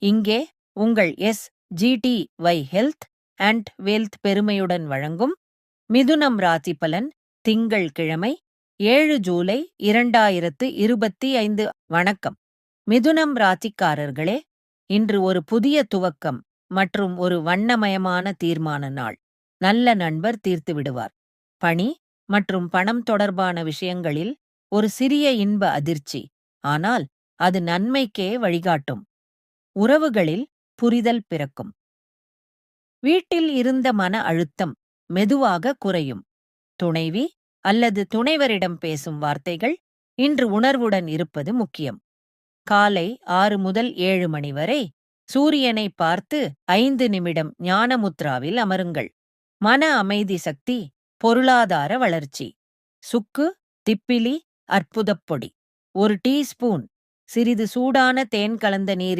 இங்கே உங்கள் SGTY health and wealth பெருமையுடன் வழங்கும் மிதுனம் ராசி பலன் திங்கள் கிழமை 7 ஜூலை 2025. வணக்கம் மிதுனம் ராசிக்காரர்களே, இன்று ஒரு புதிய துவக்கம் மற்றும் ஒரு வண்ணமயமான தீர்மான நாள். நல்ல நண்பர் தீர்த்து விடுவார். பணி மற்றும் பணம் தொடர்பான விஷயங்களில் ஒரு சிறிய இன்ப அதிர்ச்சி, ஆனால் அது நன்மைக்கே வழிகாட்டும். உறவுகளில் புரிதல் பிறக்கும். வீட்டில் இருந்த மன அழுத்தம் மெதுவாக குறையும். துணைவி அல்லது துணைவரிடம் பேசும் வார்த்தைகள் இன்று உணர்வுடன் இருப்பது முக்கியம். காலை 6 முதல் 7 மணி வரை சூரியனை பார்த்து 5 நிமிடம் ஞானமுத்ராவில் அமருங்கள். மன அமைதி சக்தி, பொருளாதார வளர்ச்சி. சுக்கு, திப்பிலி, அற்புதப் பொடி. 1 டீஸ்பூன் சிறிது சூடான தேன் கலந்த நீரில்